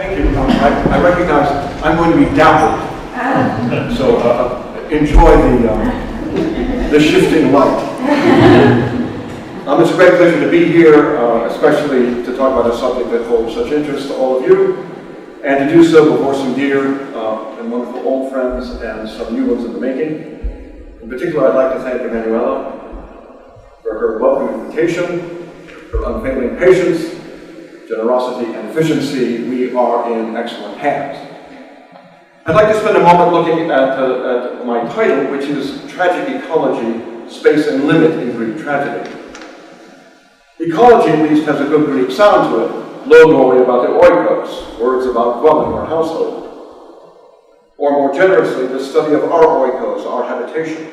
Thank you. I recognize I'm going to be dappled, so enjoy the shifting light. It's a great pleasure to be here, especially to talk about a subject that holds such interest to all of you, and to do so before some dear and wonderful old friends and some new ones in the making. In particular, I'd like to thank Emanuela for her welcome invitation, her unfailing patience, generosity, and efficiency. We are in excellent hands. I'd like to spend a moment looking at my title, which is Tragic Ecology, Space and Limit in Greek Tragedy. Ecology, at least, has a good Greek sound to it, logoi about the oikos, words about dwelling or household. Or more generously, the study of our oikos, our habitation.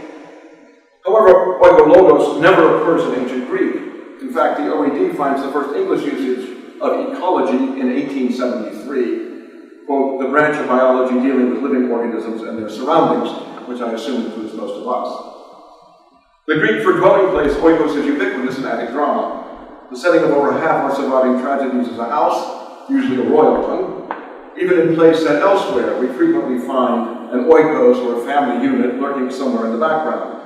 However, oikologos never occurs in ancient Greek. In fact, the OED finds the first English usage of ecology in 1873, quote, the branch of biology dealing with living organisms and their surroundings, which I assume includes most of us. The Greek for dwelling place, oikos, is ubiquitous in Attic drama. The setting of over half our surviving tragedies is a house, usually a royal one. Even in place and elsewhere, we frequently find an oikos or a family unit lurking somewhere in the background.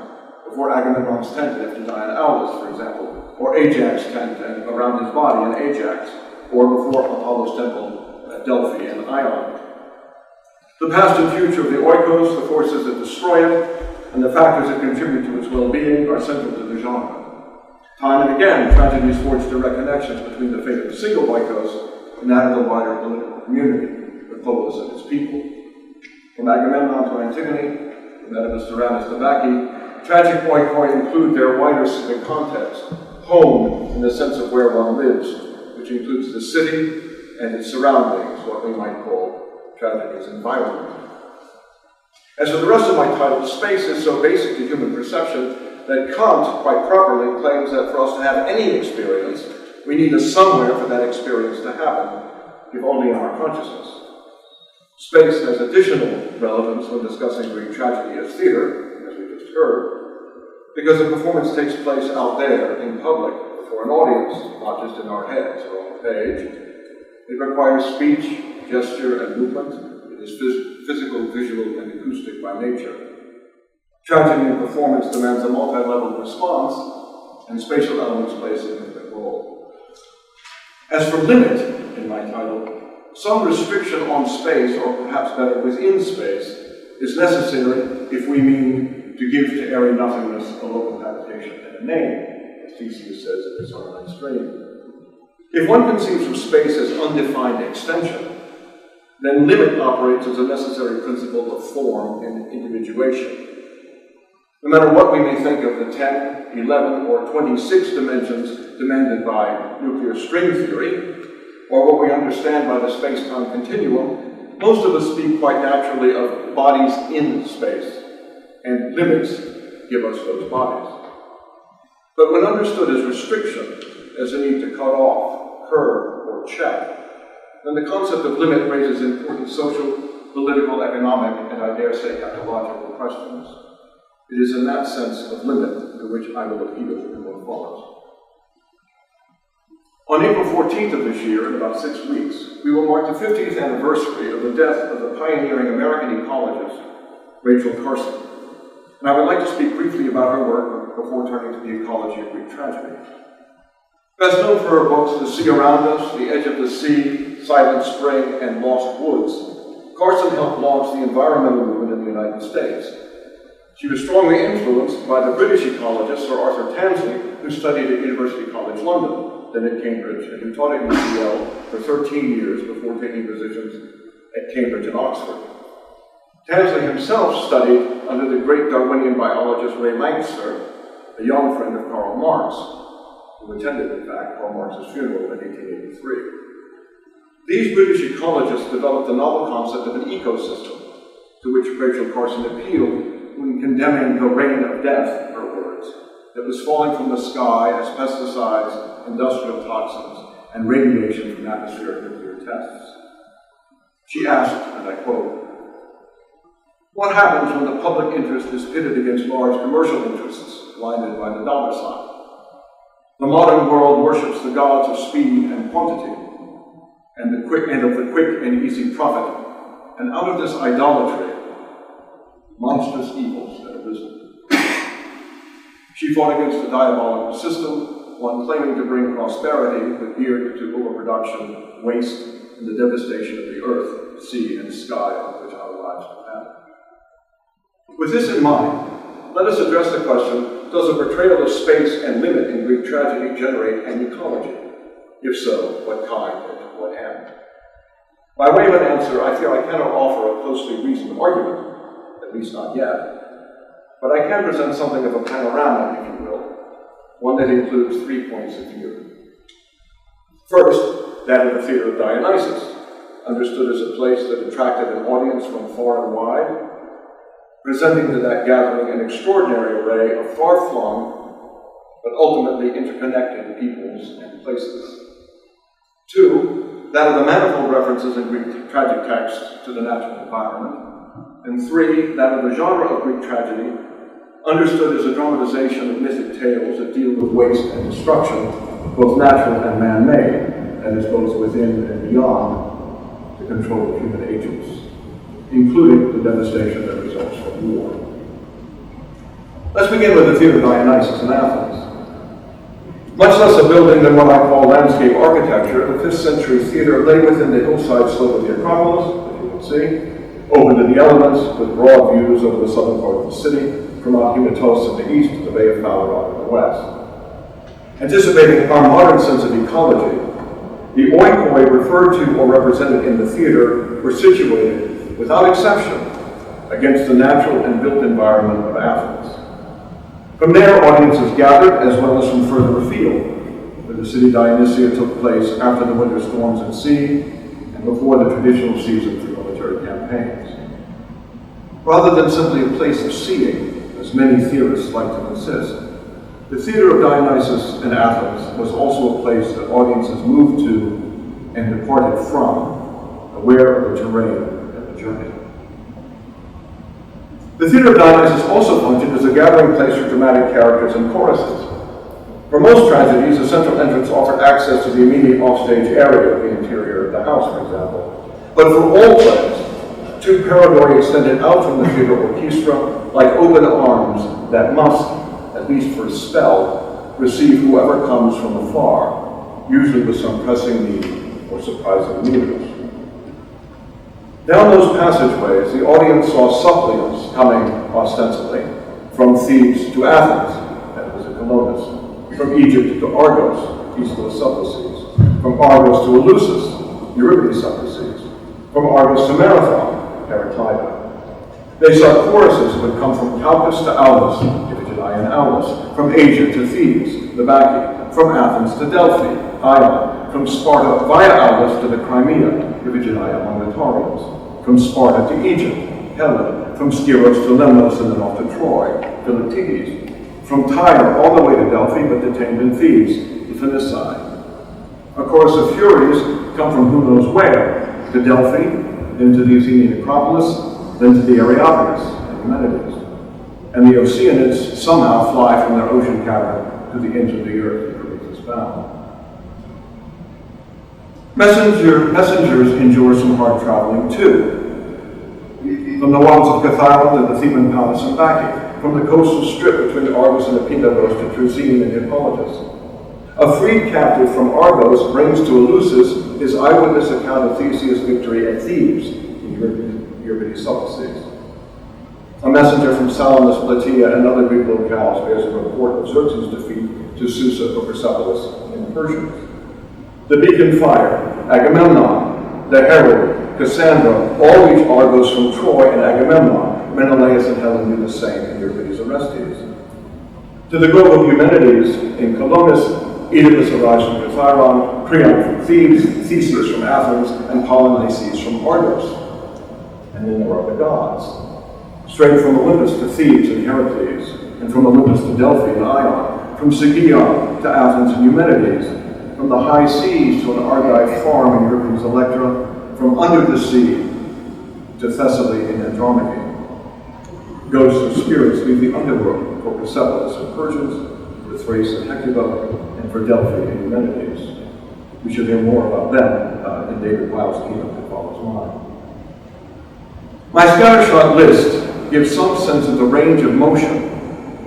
Before Agamemnon's tent after Diana Aulus, for example, or Ajax's tent and around his body in Ajax, or before Apollo's temple at Delphi and Ion. The past and future of the oikos, the forces that destroy it, and the factors that contribute to its well-being are central to the genre. Time and again, tragedies forge direct connections between the fate of a single oikos and that of the wider political community, the polis and its people. From Agamemnon to Antigone, from Oedipus Tyrannus to Bacchae, tragic oikoi include their wider civic context, home in the sense of where one lives, which includes the city and its surroundings, what we might call tragedy's environment. As for the rest of my title, space is so basic to human perception that Kant, quite properly, claims that for us to have any experience, we need a somewhere for that experience to happen, if only in our consciousness. Space has additional relevance when discussing Greek tragedy as theater, as we just heard, because the performance takes place out there, in public, before an audience, not just in our heads or on the page. It requires speech, gesture, and movement. It is physical, visual, and acoustic by nature. Tragedy in performance demands a multi-level response, and spatial elements play a significant role. As for limit, in my title, some restriction on space, or perhaps better, within space, is necessary if we mean to give to airy nothingness a local habitation and a name, as Theseus says in his Arnine Stream. If one conceives of space as undefined extension, then limit operates as a necessary principle of form and individuation. No matter what we may think of the 10, 11, or 26 dimensions demanded by nuclear string theory, or what we understand by the space-time continuum, most of us speak quite naturally of bodies in space, and limits give us those bodies. But when understood as restriction, as a need to cut off, curb, or check, then the concept of limit raises important social, political, economic, and I dare say ecological questions. It is in that sense of limit to which I will appeal in what follows. On April 14th of this year, in about 6 weeks, we will mark the 50th anniversary of the death of the pioneering American ecologist, Rachel Carson. And I would like to speak briefly about her work before turning to the ecology of Greek tragedy. Best known for her books The Sea Around Us, The Edge of the Sea, Silent Spring, and Lost Woods, Carson helped launch the environmental movement in the United States. She was strongly influenced by the British ecologist Sir Arthur Tansley, who studied at University College London, then at Cambridge, and who taught at UCL for 13 years before taking positions at Cambridge and Oxford. Tansley himself studied under the great Darwinian biologist Rehm, a young friend of Karl Marx, who attended, in fact, Karl Marx's funeral in 1883. These British ecologists developed the novel concept of an ecosystem, to which Rachel Carson appealed when condemning the rain of death, her words, that was falling from the sky as pesticides, industrial toxins, and radiation from atmospheric nuclear tests. She asked, and I quote, "What happens when the public interest is pitted against large commercial interests, blinded by the dollar sign? The modern world worships the gods of speed and quantity. and of the quick and easy profit. And out of this idolatry, monstrous evils had arisen. She fought against the diabolical system, one claiming to bring prosperity, but geared to overproduction, waste, and the devastation of the earth, sea, and sky on which our lives depend. With this in mind, let us address the question, does a portrayal of space and limit in Greek tragedy generate an ecology? If so, what kind and to what end? By way of an answer, I feel I cannot offer a closely reasoned argument, at least not yet, but I can present something of a panorama, if you will, one that includes 3 points of view. First, that of the theater of Dionysus, understood as a place that attracted an audience from far and wide, presenting to that gathering an extraordinary array of far-flung, but ultimately interconnected peoples and places. Two, that of the manifold references in Greek tragic texts to the natural environment. And three, that of the genre of Greek tragedy, understood as a dramatization of mythic tales that deal with waste and destruction, both natural and man-made, that is, both within and beyond the control of human agents, including the devastation that results from war. Let's begin with the theater of Dionysus in Athens. Much less a building than what I call landscape architecture, the 5th century theater lay within the hillside slope of the Acropolis, as you can see, open to the elements, with broad views over the southern part of the city, from Mount Hymettus in the east to the Bay of Phaleron in the west. Anticipating our modern sense of ecology, the oikoi referred to or represented in the theater were situated, without exception, against the natural and built environment of Athens. From there, audiences gathered, as well as from further afield, where the city Dionysia took place after the winter storms at sea and before the traditional season for military campaigns. Rather than simply a place of seeing, as many theorists like to insist, the theater of Dionysus in Athens was also a place that audiences moved to and departed from, aware of the terrain and the journey. The theater of Dionysus also functioned as a gathering place for dramatic characters and choruses. For most tragedies, the central entrance offered access to the immediate offstage area of the interior of the house, for example. But for all plays, two paradori extended out from the theater orchestra like open arms that must, at least for a spell, receive whoever comes from afar, usually with some pressing need or surprising news. Down those passageways, the audience saw suppliants coming, ostensibly, from Thebes to Athens, that was at Colonus, from Egypt to Argos, east of the Suplices, from Argos to Eleusis, Euripides' Suplices, from Argos to Marathon, Heraclida. They saw choruses that would come from Calchas to Aulis, Iphigenia and Aulis, from Asia to Thebes, the Bacchae, from Athens to Delphi, Ion, from Sparta via Aulis to the Crimea, Iphigenia among the Taurians, from Sparta to Egypt, Helen, from Skyros to Lemnos and then off to Troy, Philippides, from Tyre all the way to Delphi but detained in Thebes, the Phoenici. A chorus of Furies come from who knows where, to Delphi, then to the Athenian Acropolis, then to the Areopagus and Eumenides. And the Oceanids somehow fly from their ocean cavern to the ends of the earth where Earth is bound. Messengers endure some hard traveling too. From the walls of Catharon to the Theban palace in Bacchae, from the coastal strip between Argos and Epidavros to Troezene and Hippolytus. A freed captive from Argos brings to Eleusis his eyewitness account of Theseus' victory at Thebes in Euripides' Suplices. A messenger from Salamis, Plataea, and other Greek locales bears a report of Xerxes' defeat to Susa or Persepolis in Persians. The beacon fire, Agamemnon, the herald, Cassandra, all reach Argos from Troy and Agamemnon. Menelaus and Helen do the same in Euripides' Orestes. To the grove of Eumenides in Colonus, Oedipus arrives from Catharon, Creon from Thebes, Theseus from Athens, and Polynices from Argos. And then there are the gods. Straight from Olympus to Thebes and Heracles, and from Olympus to Delphi and Ion, from Sigeon to Athens and Eumenides, from the high seas to an Argive farm in Euripides' Electra, from under the sea to Thessaly in Andromache. Ghosts of spirits leave the underworld for Persepolis and Persians, for Thrace and Hecuba, and for Delphi and Eumenides. We should hear more about them in David Wild's keynote that follows mine. My scattershot list gives some sense of the range of motion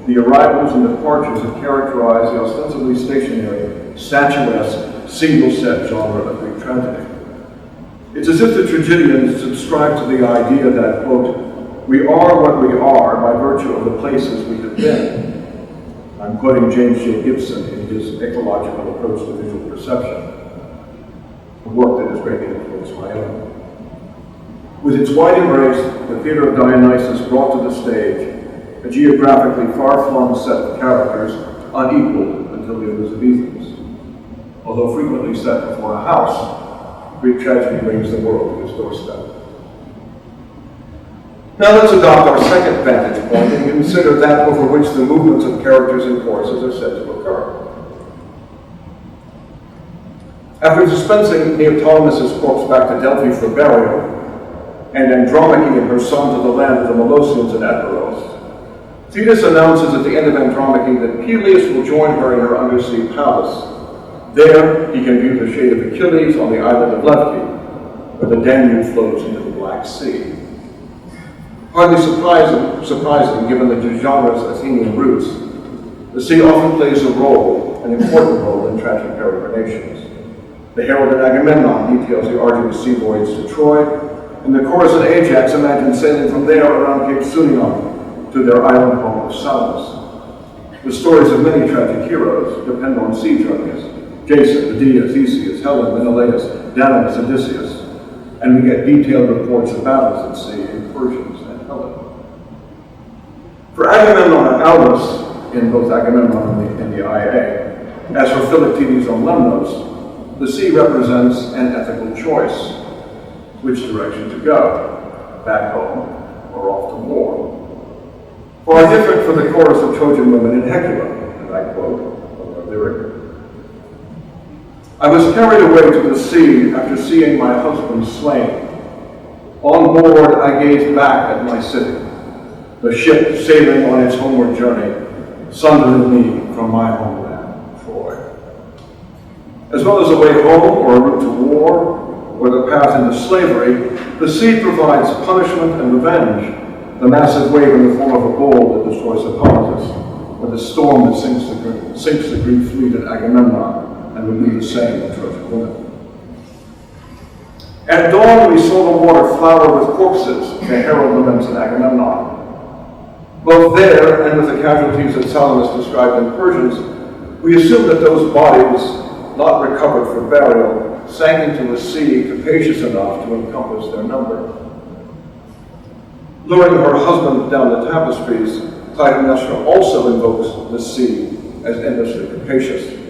the arrivals and departures that characterize the ostensibly stationary, statuesque, single-set genre of Greek tragedy. It's as if the tragedians subscribe to the idea that, quote, we are what we are by virtue of the places we have been. I'm quoting James J. Gibson in his ecological approach to visual perception, a work that has greatly influenced my own. With its wide embrace, the theater of Dionysus brought to the stage a geographically far-flung set of characters unequaled until the Elizabethans. Although frequently set before a house, Greek tragedy brings the world to its doorstep. Now let's adopt our second vantage point and consider that over which the movements of characters and choruses are said to occur. After dispensing Neoptolemus' corpse back to Delphi for burial, and Andromache and her son to the land of the Molossians and Epiros, Thetis announces at the end of Andromache that Peleus will join her in her undersea palace. There, he can view the shade of Achilles on the island of Levki, where the Danube flows into the Black Sea. Hardly surprising given the genre's Athenian roots, the sea often plays an important role in tragic peregrinations. The herald in Agamemnon details the arduous sea voyage to Troy, and the chorus in Ajax imagines sailing from there around Cape Sunion to their island home of Salamis. The stories of many tragic heroes depend on sea journeys: Jason, Medea, Theseus, Helen, Menelaus, Danaus, Odysseus, and we get detailed reports of battles at sea in Persians and Helen. For Agamemnon and Aulus, in both Agamemnon and the IA, as for Philoctetes on Lemnos, the sea represents an ethical choice: which direction to go, back home or off to war. Far different from the chorus of Trojan women in Hecuba, and I quote from their lyric. I was carried away to the sea after seeing my husband slain. On board I gazed back at my city, the ship sailing on its homeward journey, sundering me from my homeland, Troy. As well as a way home or a route to war, or the path into slavery, the sea provides punishment and revenge. The massive wave in the form of a bull that destroys Hippolytus, or the storm that sinks the Greek fleet at Agamemnon, and would do the same with Trojan women. At dawn we saw the water flower with corpses, the herald laments in Agamemnon. Both there and with the casualties that Salamis described in Persians, we assume that those bodies, not recovered for burial, sank into a sea capacious enough to encompass their number. Luring her husband down the tapestries, Clytemnestra also invokes the sea as endlessly capacious.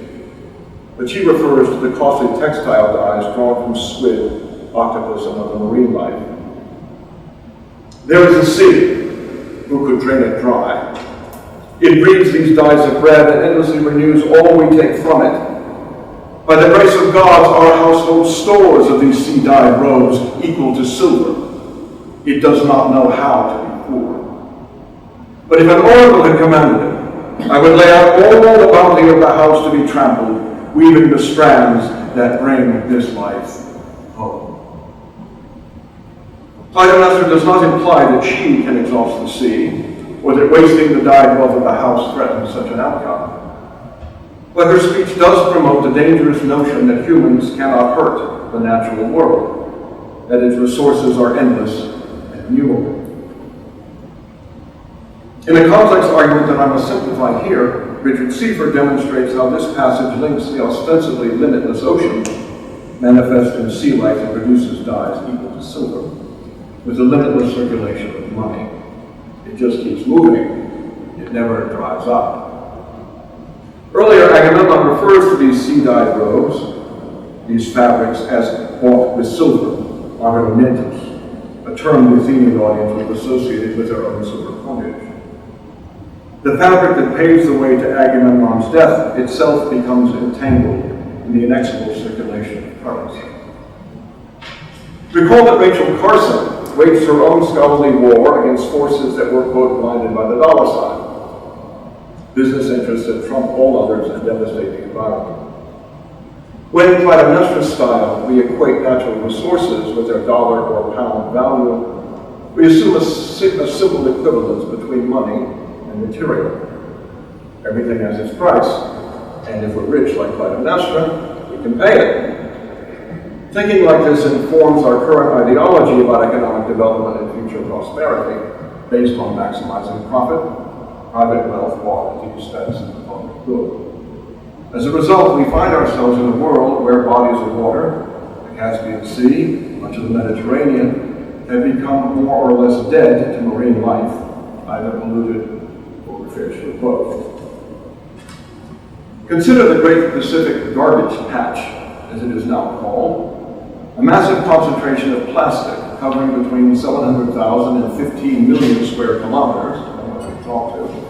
But she refers to the costly textile dyes drawn from squid, octopus, and other marine life. There is a sea. Who could drain it dry? It breeds these dyes of bread and endlessly renews all we take from it. By the grace of God, our household stores of these sea-dyed robes equal to silver. It does not know how to be poor. But if an oracle had commanded it, I would lay out all the bounty of the house to be trampled, weaving the strands that bring this life home. Clytemnestra does not imply that she can exhaust the sea, or that wasting the dyed wealth of the house threatens such an outcome. But her speech does promote the dangerous notion that humans cannot hurt the natural world, that its resources are endless and renewable. In a complex argument that I must simplify here, Richard Seifer demonstrates how this passage links the ostensibly limitless ocean, manifest in sea life that produces dyes equal to silver, with the limitless circulation of money. It just keeps moving. It never dries up. Earlier, Agamemnon refers to these sea-dyed robes, these fabrics, as bought with silver, armamentus, a term the Athenian audience was associated with their own silver coinage. The fabric that paves the way to Agamemnon's death itself becomes entangled in the inexorable circulation of currency. Recall that Rachel Carson waged her own scholarly war against forces that were, quote, blinded by the dollar sign, business interests that trump all others and devastate the environment. When Clytemnestra style, we equate natural resources with their dollar or pound value, we assume a simple equivalence between money and material. Everything has its price, and if we're rich like Clytemnestra, we can pay it. Thinking like this informs our current ideology about economic development and future prosperity, based on maximizing profit, private wealth bought at the expense of the public good. As a result, we find ourselves in a world where bodies of water, the Caspian Sea, much of the Mediterranean, have become more or less dead to marine life, either polluted, overfished, or both. Consider the Great Pacific Garbage Patch, as it is now called, a massive concentration of plastic covering between 700,000 and 15 million square kilometers, depending on what we talk to.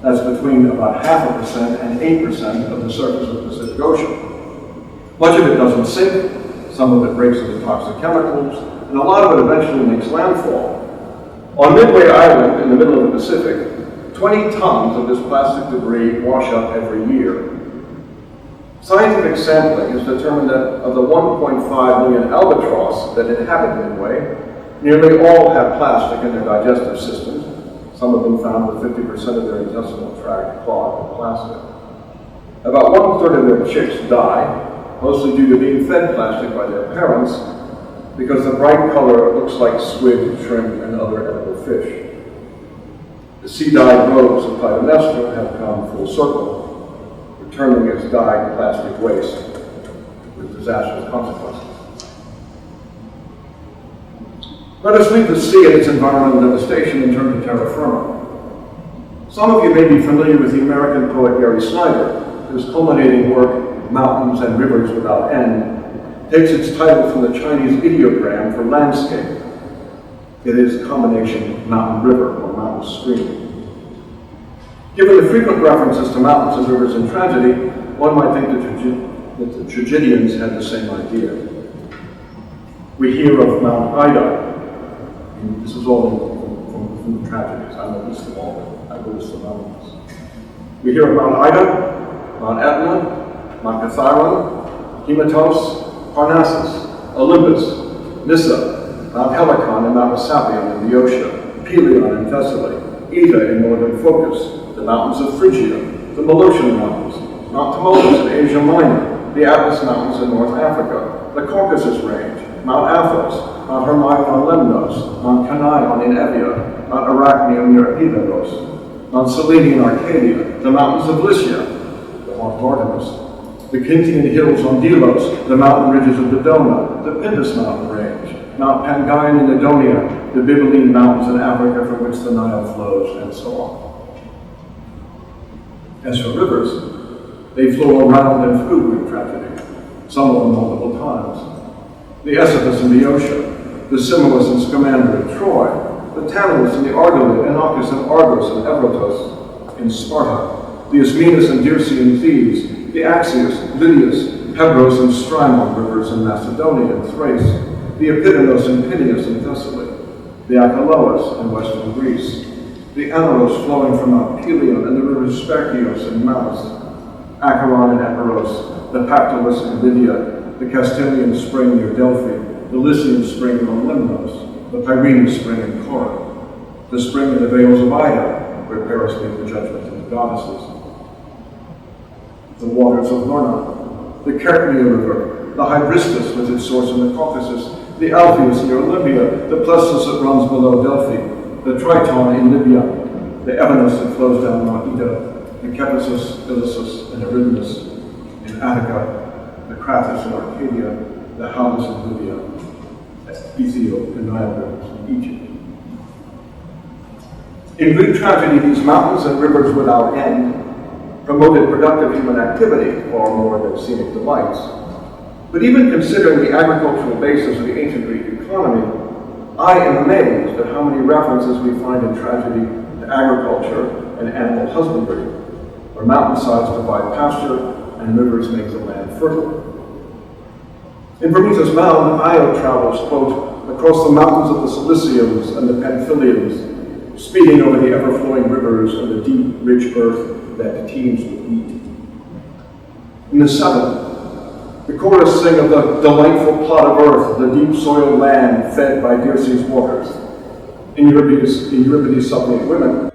That's between about 0.5% and 8% of the surface of the Pacific Ocean. Much of it doesn't sink, some of it breaks into toxic chemicals, and a lot of it eventually makes landfall. On Midway Island, in the middle of the Pacific, 20 tons of this plastic debris wash up every year. Scientific sampling has determined that of the 1.5 million albatross that inhabit Midway, nearly all have plastic in their digestive systems. Some of them found with 50% of their intestinal tract clogged with plastic. About 1/3 of their chicks die, mostly due to being fed plastic by their parents, because the bright color looks like squid, shrimp, and other edible fish. The sea-dyed robes of Clytemnestra have come full circle, returning as dyed plastic waste with disastrous consequences. Let us leave the sea and its environmental devastation and turn to terra firma. Some of you may be familiar with the American poet Gary Snyder, whose culminating work, Mountains and Rivers Without End, takes its title from the Chinese ideogram for landscape. It is a combination mountain river or mountain stream. Given the frequent references to mountains and rivers in tragedy, one might think that the tragedians had the same idea. We hear of Mount Ida. And this is all from the tragedies. I don't list them all, but I will list the mountains. We hear of Mount Ida, Mount Etna, Mount Kithairon, Hematos, Parnassus, Olympus, Nyssa, Mount Helicon and Mount Asapion in Boeotia, Pelion in Thessaly, Ida in northern Phocis, the mountains of Phrygia, the Molossian Mountains, Mount Tmolus in Asia Minor, the Atlas Mountains in North Africa, the Caucasus Range, Mount Athos, Mount Hermaion on Lemnos, Mount Canaion in Evia, Mount Arachnium near Epidavros, Mount Selene in Arcadia, the mountains of Lycia, the Mount Artemis, the Kintian hills on Delos, the mountain ridges of Dodona, the Pindus mountain range, Mount Pangaean in Edonia, the Bibline mountains in Africa from which the Nile flows, and so on. As for rivers, they flow around and through Greek tragedy, some of them multiple times. The Esopus in Boeotia, the Simois and Scamander in Troy, the Tantalus and the Argolid, Inachus and Argos and Evrotos in Sparta, the Ismenus and Dirce in Thebes, the Axius, Lydius, Hebros and Strymon rivers in Macedonia and Thrace, the Epidanos and Pineus in Thessaly, the Achelous in western Greece, the Anaros flowing from Mount Pelion and the rivers Sperchios and Maus, Acheron and Epiros, the Pactolus in Lydia, the Castilian spring near Delphi, the Lycian spring on Lemnos, the Pyrenean spring in Corinth, the spring in the Vales of Ida, where Paris gave the judgment to the goddesses, the waters of Lorna, the Kerchnia River, the Hybristus with its source in the Caucasus, the Alpheus near Olympia, the Plestus that runs below Delphi, the Triton in Libya, the Evenus that flows down Mount Ida, the Kephissus, Ilissus, and Eridanus in Attica, the Crathus in Arcadia, the Halys in Libya, Ethiopia, and Nile rivers in Egypt. In Greek tragedy, these mountains and rivers without end promoted productive human activity far more than scenic delights. But even considering the agricultural basis of the ancient Greek economy, I am amazed at how many references we find in tragedy to agriculture and animal husbandry, where mountainsides provide pasture and rivers make the land fertile. In Prometheus Mound, Io travels, quote, across the mountains of the Ciliciums and the Pamphylians, speeding over the ever-flowing rivers and the deep, rich earth that teems with wheat. In the seventh, The chorus sing of the delightful plot of earth, the deep soiled land fed by Dirce's waters. In Euripides' Suppliant Women,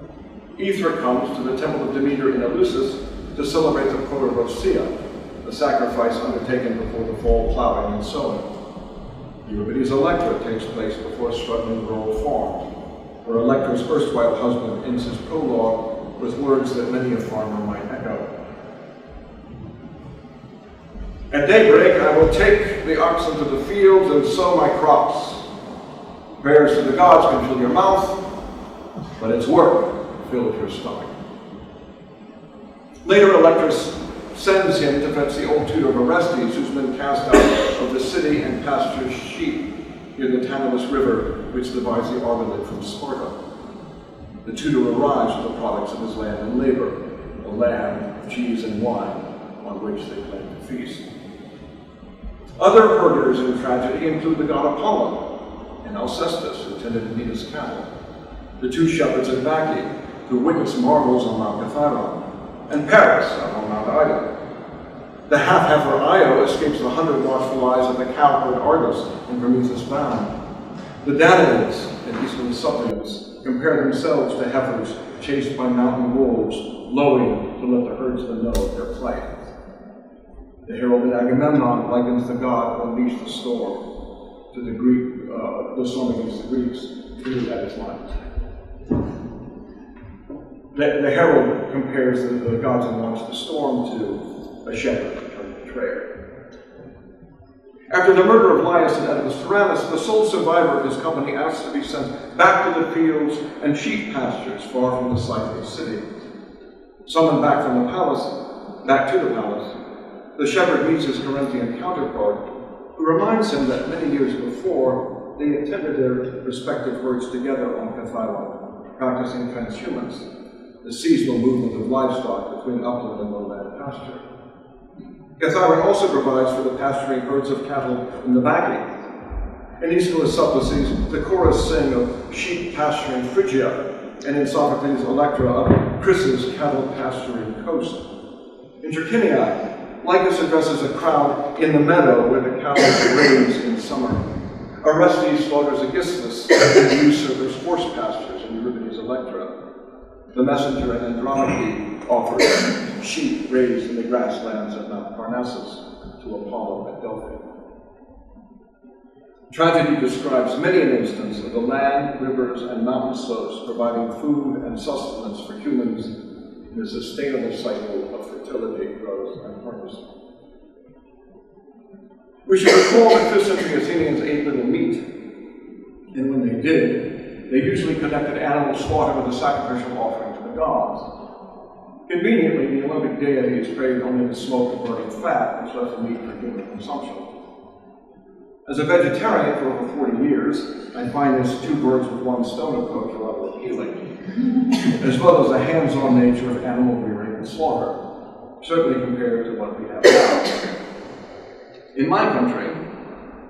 Aethra comes to the temple of Demeter in Eleusis to celebrate the Protorosia, the sacrifice undertaken before the fall plowing and sowing. Euripides' Electra takes place before a struggling rural farm, where Electra's erstwhile husband ends his prologue with words that many a farmer might echo. At daybreak I will take the oxen to the fields and sow my crops. Prayers to the gods can fill your mouth, but it's work fills your stomach. Later, Electra sends him to fetch the old tutor of Orestes, who's been cast out of the city and pastures sheep near the Tantalus River, which divides the Argonid from Sparta. The tutor arrives with the products of his land and labor, a lamb, cheese, and wine, on which they plan to feast. Other herders in tragedy include the god Apollo and Alcestis, who tended Venus' cattle, the two shepherds at Bacchae, who witnessed marvels on Mount Kithairon, and Paris on Mount Ida. The half-heifer Io escapes the 100 watchful eyes of the cowherd Argus in Prometheus Bound. The Danaans and Eastern suppliants compare themselves to heifers chased by mountain wolves, lowing to let the herdsmen know of their plight. The heralded Agamemnon likens the god who unleashed the storm to the storm against the Greeks, who at his lines. The herald compares the gods who launched the storm to a shepherd turned betrayer. After the murder of Laius and Oedipus Tyrannus, the sole survivor of his company asks to be sent back to the fields and sheep pastures far from the site of the city. Summoned back to the palace, the shepherd meets his Corinthian counterpart, who reminds him that many years before, they attended their respective herds together on Kithairon, practicing transhumance, the seasonal movement of livestock between upland and lowland pasture. Kithairon also provides for the pasturing herds of cattle in the Bacchae. In Aeschylus' Supplices, the chorus sing of sheep pasturing Phrygia, and in Sophocles' Electra of Chrysa's cattle pasturing coast. In Trachiniae, Lycus addresses a crowd in the meadow where the cattle graze in summer. Orestes slaughters Aegisthus and the usurper's horse pastures in Euripides' Electra. The messenger in Andromache offers sheep raised in the grasslands of Mount Parnassus to Apollo at Delphi. Tragedy describes many an instance of the land, rivers, and mountain slopes providing food and sustenance for humans in a sustainable cycle of fertility, growth, and harvest. We should recall that 5th century Athenians ate little meat, and when they did, they usually connected animal slaughter with a sacrificial offering to the gods. Conveniently, the Olympic deities craved only the smoke of burning fat, which left the meat for human consumption. As a vegetarian for over 40 years, I find this two birds with one stone approach rather appealing, as well as the hands-on nature of animal rearing and slaughter, certainly compared to what we have now. In my country,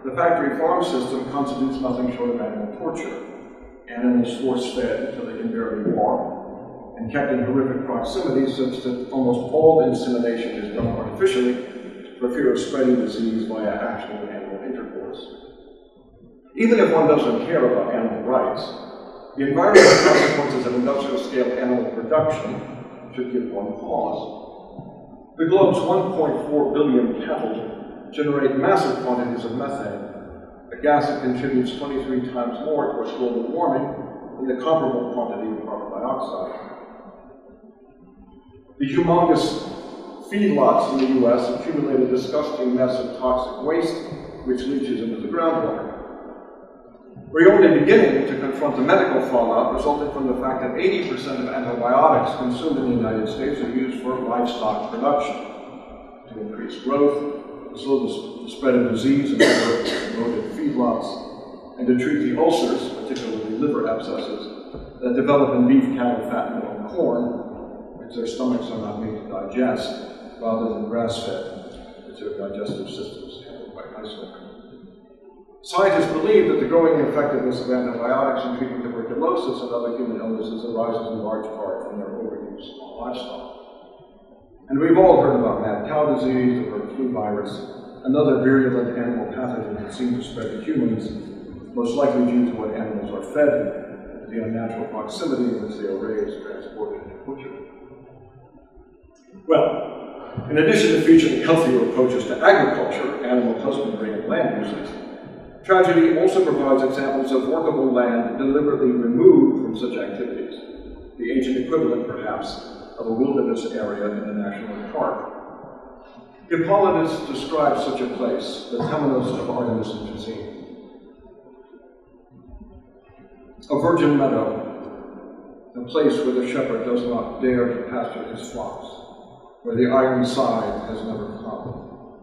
the factory farm system constitutes nothing short of animal torture. Animals force-fed until they can barely walk, and kept in horrific proximity such that almost all insemination is done artificially for fear of spreading disease via actual animal intercourse. Even if one doesn't care about animal rights, the environmental consequences of industrial-scale animal production should give one pause. The globe's 1.4 billion cattle generate massive quantities of methane, a gas that contributes 23 times more towards global warming than the comparable quantity of carbon dioxide. The humongous feedlots in the U.S. accumulate a disgusting mess of toxic waste, which leaches into the groundwater. We're only beginning to confront the medical fallout resulting from the fact that 80% of antibiotics consumed in the United States are used for livestock production, to increase growth, to slow the spread of disease in overloaded feedlots, and to treat the ulcers, particularly liver abscesses, that develop in beef, cattle, fat, milk, and corn, which their stomachs are not made to digest, rather than grass-fed, which their digestive systems handle quite nicely. Scientists believe that the growing effectiveness of antibiotics in treating tuberculosis and other human illnesses arises in large part from their overuse on livestock. And we've all heard about mad cow disease, the bird flu virus, another virulent animal pathogen that seemed to spread to humans, most likely due to what animals are fed, the unnatural proximity in which they are raised, transported, and butchered. Well, in addition to featuring healthier approaches to agriculture, animal husbandry, and land usage, tragedy also provides examples of workable land deliberately removed from such activities, the ancient equivalent, perhaps, of a wilderness area in a national park. Hippolytus describes such a place, the Temenos of Artemis and Pisine. A virgin meadow, a place where the shepherd does not dare to pasture his flocks, where the iron side has never come.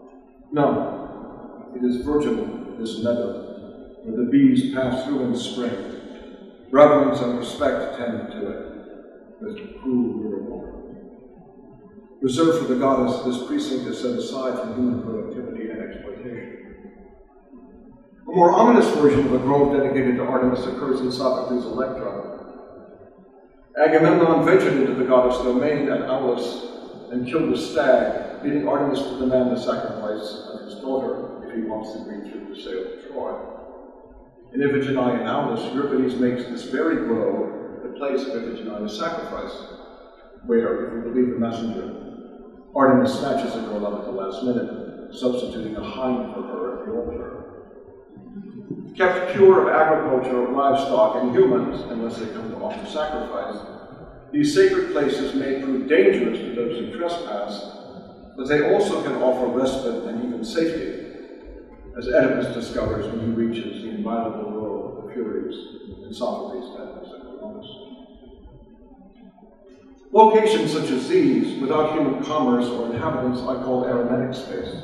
No, it is virginal, this meadow, where the bees pass through in spring. Reverence and respect tend to it, with cruel river water. Reserved for the goddess, this precinct is set aside from human productivity and exploitation. A more ominous version of a grove dedicated to Artemis occurs in Sophocles' Electra. Agamemnon ventured into the goddess' domain at Aulis and killed a stag, bidding Artemis to demand the sacrifice of his daughter if he wants to reach the sale of Troy. In Iphigenia and Aulis, Euripides makes this very grove the place of Iphigenia's sacrifice, where, if we believe the messenger, Artemis snatches a girl up at the last minute, substituting a hind for her at the altar. Kept pure of agriculture, livestock, and humans, unless they come to offer sacrifice, these sacred places may prove dangerous to those who trespass, but they also can offer respite and even safety, as Oedipus discovers when he reaches the inviolable world of the Furies in Sophocles' Oedipus and Columbus. Locations such as these, without human commerce or inhabitants, I call aromatic space.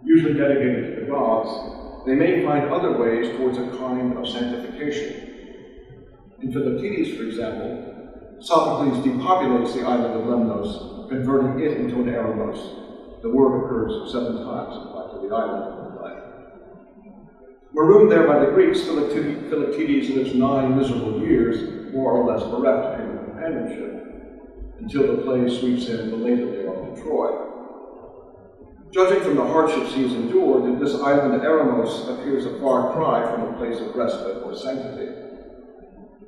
Usually dedicated to the gods, they may find other ways towards a kind of sanctification. In Philoctetes, for example, Sophocles depopulates the island of Lemnos, converting it into an eremos. The word occurs 7 times applied to the island of the play. Marooned there by the Greeks, Philoctetes lives 9 miserable years, more or less bereft of human companionship, until the play sweeps him belatedly off to Troy. Judging from the hardships he's endured, this island Eremos appears a far cry from a place of respite or sanctity.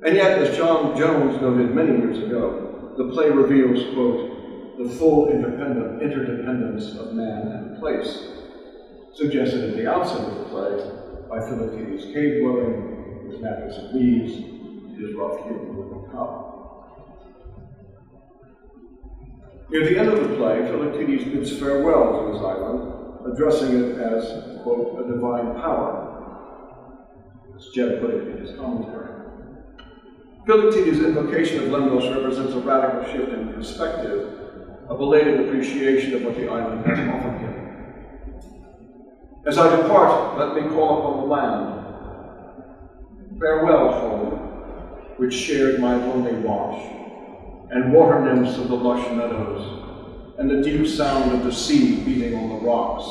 And yet, as John Jones noted many years ago, the play reveals, quote, the full interdependence of man and place, suggested at the outset of the play by Philoctetes' cave dwelling, his mattress of leaves, and his rough human wooden cup. Near the end of the play, Philoctetes bids farewell to his island, addressing it as, quote, a divine power, as Jebb put it in his commentary. Philoctetes' invocation of Lemnos represents a radical shift in perspective, a belated appreciation of what the island has offered him. As I depart, let me call upon the land. Farewell, home, which shared my lonely watch, and water nymphs of the lush meadows, and the deep sound of the sea beating on the rocks,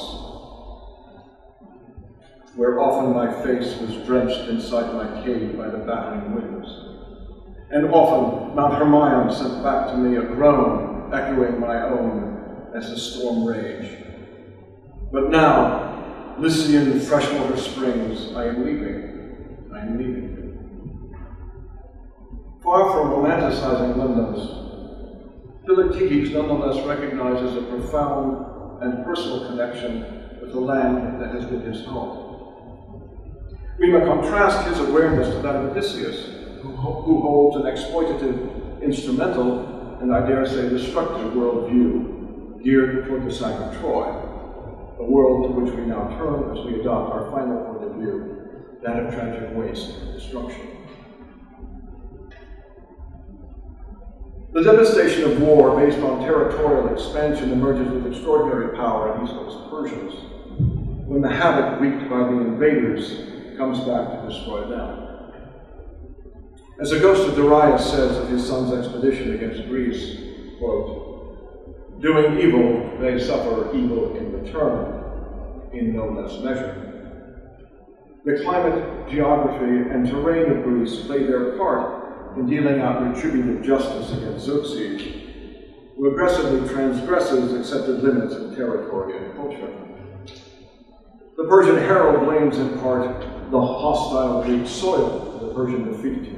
where often my face was drenched inside my cave by the battering winds. And often Mount Hermione sent back to me a groan echoing my own as the storm raged. But now, Lycian freshwater springs, I am leaving. Far from romanticizing Lemnos, Philoctetes nonetheless recognizes a profound and personal connection with the land that has been his home. We may contrast his awareness to that of Odysseus, who holds an exploitative, instrumental, and I dare say destructive worldview geared toward the sack of Troy, a world to which we now turn as we adopt our final point of view, that of tragic waste and destruction. The devastation of war based on territorial expansion emerges with extraordinary power in East Coast Persians, when the havoc wreaked by the invaders comes back to destroy them. As the ghost of Darius says of his son's expedition against Greece, quote, doing evil, they suffer evil in return, in no less measure. The climate, geography, and terrain of Greece play their part in dealing out retributive justice against Xerxes, who aggressively transgresses accepted limits of territory and culture. The Persian herald blames in part the hostile Greek soil of the Persian defeat,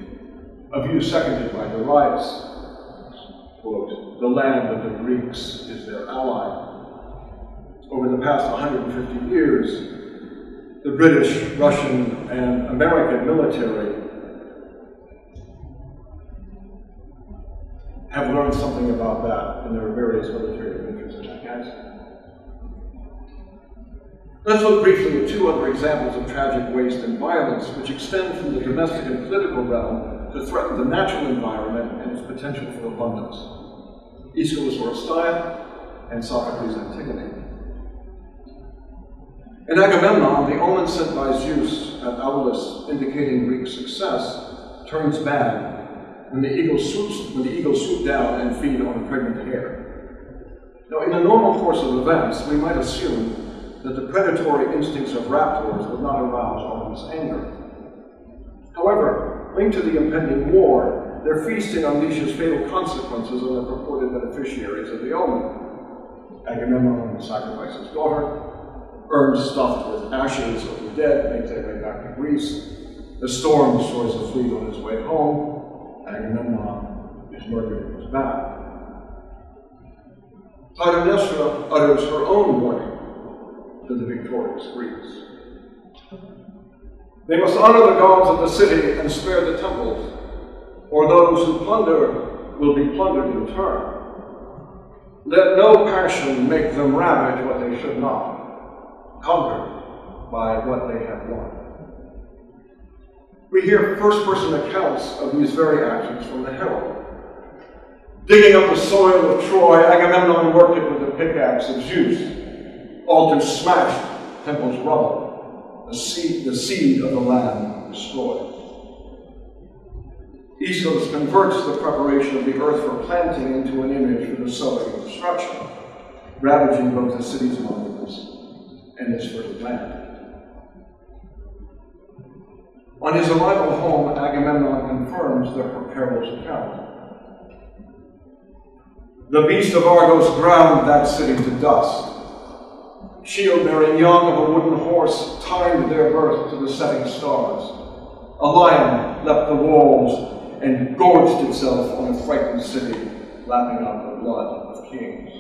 a view seconded by Darius. Quote, "The land of the Greeks is their ally." Over the past 150 years, the British, Russian, and American military have learned something about that in their various military adventures in Afghanistan. Let's look briefly at two other examples of tragic waste and violence which extend from the domestic and political realm to threaten the natural environment and its potential for abundance. Aeschylus Oresteia and Sophocles' Antigone. In Agamemnon, the omen sent by Zeus at Aulis, indicating Greek success, turns bad when the eagles swoop down and feed on a pregnant hare. Now, in the normal course of events, we might assume that the predatory instincts of raptors would not arouse Artemis' anger. However, linked to the impending war, their feasting unleashes fatal consequences on the purported beneficiaries of the omen. Agamemnon sacrifices his daughter, urns stuffed with ashes of the dead make their way back to Greece. The storm destroys the fleet on its way home. Agamemnon is murdered in his bath. Clytemnestra utters her own warning to the victorious Greeks. They must honor the gods of the city and spare the temples, or those who plunder will be plundered in turn. Let no passion make them ravage what they should not, conquered by what they have won. We hear first-person accounts of these very actions from the herald. Digging up the soil of Troy, Agamemnon worked it with the pickaxe of Zeus. Altars smashed, temples rubble, the seed of the land destroyed. Aeschylus converts the preparation of the earth for planting into an image for the sowing of destruction, ravaging both the city's monuments and its fertile land. On his arrival home, Agamemnon confirms the peril's account. The beast of Argos ground that city to dust. Shield-bearing young of a wooden horse timed their birth to the setting stars. A lion leapt the walls and gorged itself on a frightened city, lapping up the blood of kings.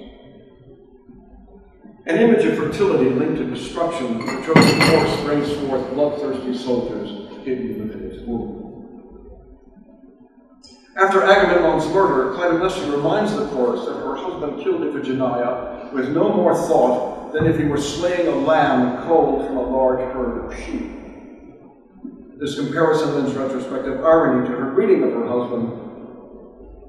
An image of fertility linked to destruction, the Trojan horse brings forth bloodthirsty soldiers hidden within its womb. After Agamemnon's murder, Clytemnestra reminds the chorus that her husband killed Iphigenia with no more thought than if he were slaying a lamb culled from a large herd of sheep. This comparison lends retrospective irony to her greeting of her husband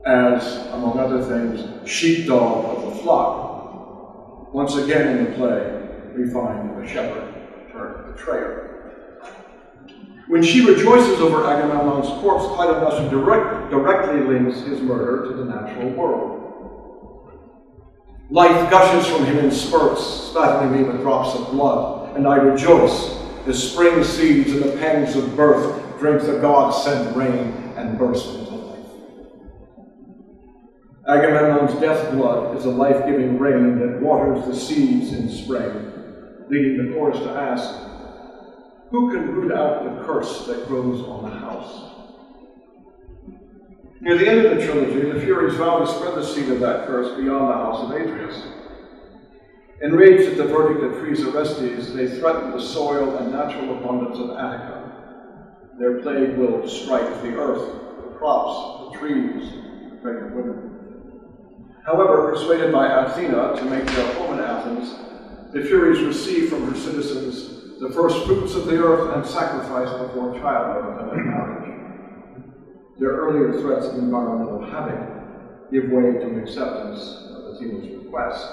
as, among other things, sheepdog of the flock. Once again in the play, we find the shepherd turned betrayer. When she rejoices over Agamemnon's corpse, Clytemnestra directly links his murder to the natural world. Life gushes from him in spurts, spattering me with drops of blood, and I rejoice as spring seeds in the pangs of birth drink the God-sent rain and burst into life. Agamemnon's death blood is a life-giving rain that waters the seeds in spring, leading the chorus to ask, who can root out the curse that grows on the house? Near the end of the trilogy, the Furies vow to spread the seed of that curse beyond the house of Atreus. Enraged at the verdict that frees Orestes, they threaten the soil and natural abundance of Attica. Their plague will strike the earth, the crops, the trees, the pregnant women. However, persuaded by Athena to make their home in Athens, the Furies receive from her citizens the first fruits of the earth and sacrifice before childbirth and marriage. Their earlier threats of environmental havoc give way to acceptance of Athena's request.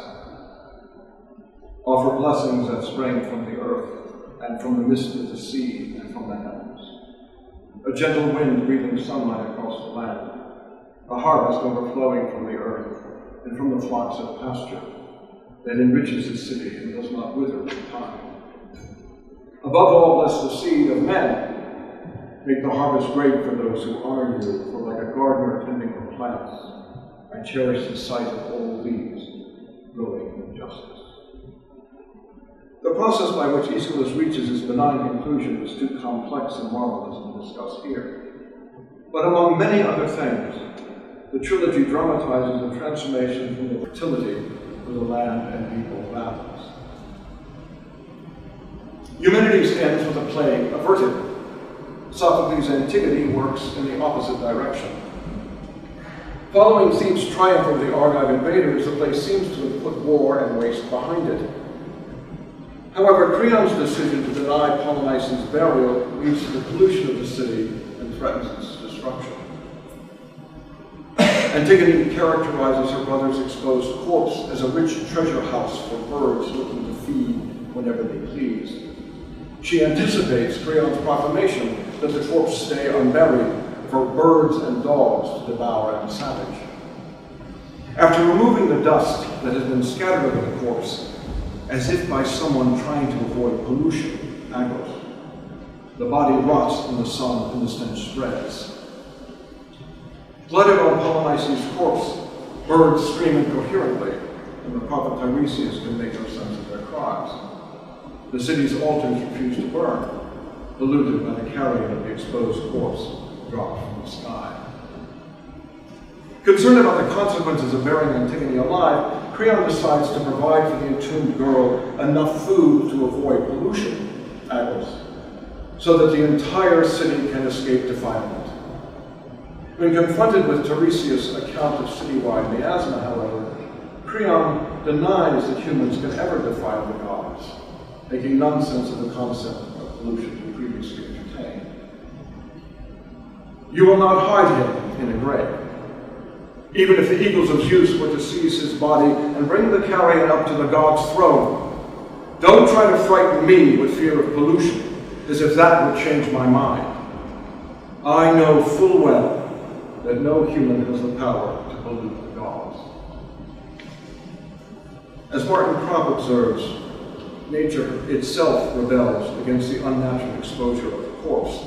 Offer blessings that spring from the earth and from the mist of the sea and from the heavens. A gentle wind breathing sunlight across the land. A harvest overflowing from the earth and from the flocks of pasture that enriches the city and does not wither with time. Above all, bless the seed of men. Make the harvest great for those who honor you, for like a gardener tending the plants, I cherish the sight of all these growing in justice. The process by which Aeschylus reaches his benign conclusion is too complex and marvelous to discuss here. But among many other things, the trilogy dramatizes the transformation from the fertility of the land and people of Athens. Eumenides ends with a plague averted. Sophocles' Antigone works in the opposite direction. Following Thebes' triumph over the Argive invaders, the play seems to have put war and waste behind it. However, Creon's decision to deny Polynices' burial leads to the pollution of the city and threatens its destruction. Antigone characterizes her brother's exposed corpse as a rich treasure house for birds looking to feed whenever they please. She anticipates Creon's proclamation that the corpse stay unburied for birds and dogs to devour and savage. After removing the dust that has been scattered over the corpse, as if by someone trying to avoid pollution, agos, the body rots in the sun and the stench spreads. Blooded on Polynices' corpse, birds scream incoherently, and the prophet Tiresias can make no sense of their cries. The city's altars refuse to burn, polluted by the carrion of the exposed corpse dropped from the sky. Concerned about the consequences of burying Antigone alive, Creon decides to provide for the entombed girl enough food to avoid pollution, agos, so that the entire city can escape defilement. When confronted with Tiresias' account of citywide miasma, however, Creon denies that humans can ever defile the gods, making nonsense of the concept of pollution he previously entertained. You will not hide him in a grave. Even if the eagles of Zeus were to seize his body and bring the carrion up to the god's throne, don't try to frighten me with fear of pollution, as if that would change my mind. I know full well that no human has the power to pollute the gods. As Martin Kropp observes, nature itself rebels against the unnatural exposure of the corpse,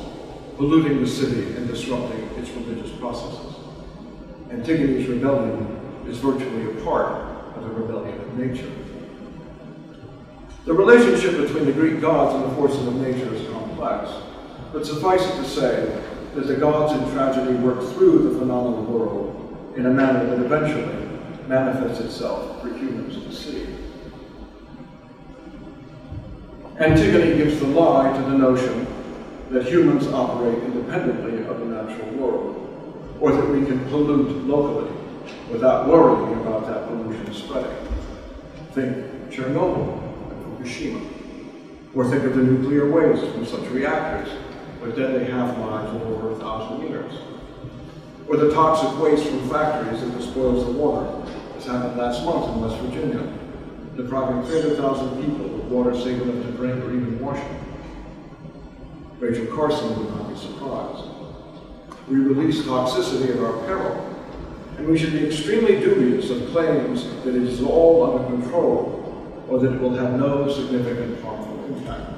polluting the city and disrupting its religious processes. Antigone's rebellion is virtually a part of the rebellion of nature. The relationship between the Greek gods and the forces of nature is complex, but suffice it to say that the gods in tragedy work through the phenomenal world in a manner that eventually manifests itself for humans to see. Antigone gives the lie to the notion that humans operate independently of the natural world, or that we can pollute locally without worrying about that pollution spreading. Think Chernobyl and Fukushima, or think of the nuclear waste from such reactors with deadly half-lives of over 1,000 years, or the toxic waste from factories that despoils the water, as happened last month in West Virginia, depriving 300,000 people of water safe enough to drink or even washing. Rachel Carson would not be surprised. We release toxicity at our peril, and we should be extremely dubious of claims that it is all under control or that it will have no significant harmful impact.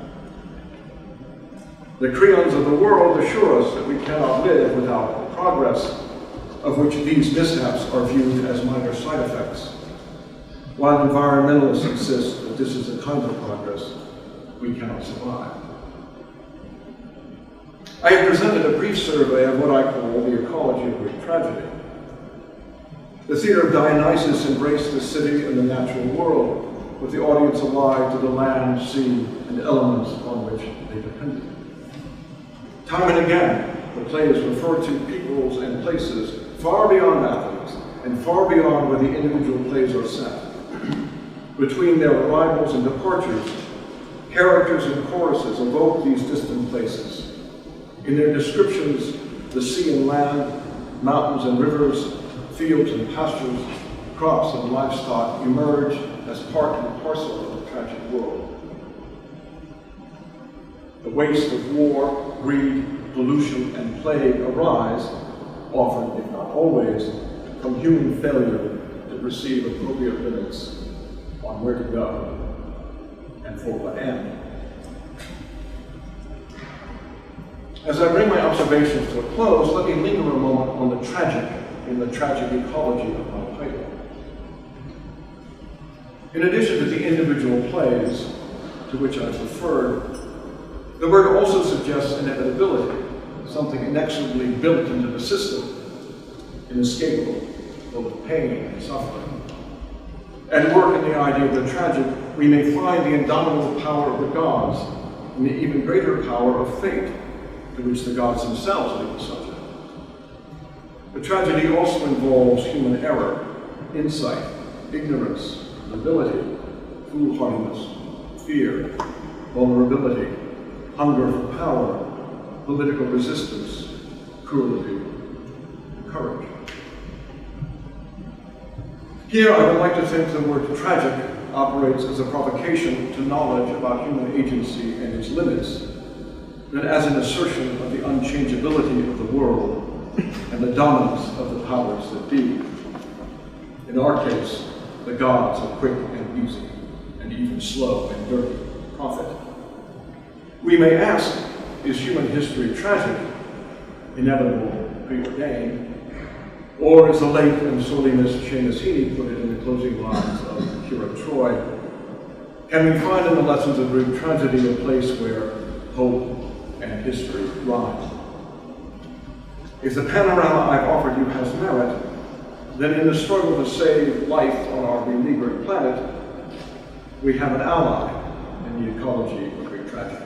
The Creons of the world assure us that we cannot live without progress, of which these mishaps are viewed as minor side effects, while environmentalists insist that this is the kind of progress we cannot survive. I have presented a brief survey of what I call the ecology of Greek tragedy. The theater of Dionysus embraced the city and the natural world, with the audience alive to the land, sea, and elements on which they depended. Time and again, the plays refer to peoples and places far beyond Athens and far beyond where the individual plays are set. Between their arrivals and departures, characters and choruses evoke these distant places. In their descriptions, the sea and land, mountains and rivers, fields and pastures, crops and livestock emerge as part and parcel of the tragic world. The waste of war, greed, pollution, and plague arise, often, if not always, from human failure to perceive appropriate limits on where to go and for what end. As I bring my observations to a close, let me linger a moment on the tragic in the tragic ecology of my title. In addition to the individual plays to which I've referred, the word also suggests inevitability, something inexorably built into the system, inescapable, full of pain and suffering. At work in the idea of the tragic, we may find the indomitable power of the gods and the even greater power of fate, to which the gods themselves may be subject. The tragedy also involves human error, insight, ignorance, nobility, foolhardiness, fear, vulnerability, hunger for power, political resistance, cruelty, and courage. Here, I would like to think the word tragic operates as a provocation to knowledge about human agency and its limits, than as an assertion of the unchangeability of the world and the dominance of the powers that be. In our case, the gods are quick and easy, and even slow and dirty profit. We may ask, is human history tragic, inevitable, preordained? Or as the late and sorely missed Seamus Heaney put it in the closing lines of Cure of Troy, can we find in the lessons of Greek tragedy a place where hope and history rhyme? If the panorama I've offered you has merit, then in the struggle to save life on our beleaguered planet, we have an ally in the ecology of Greek tragedy.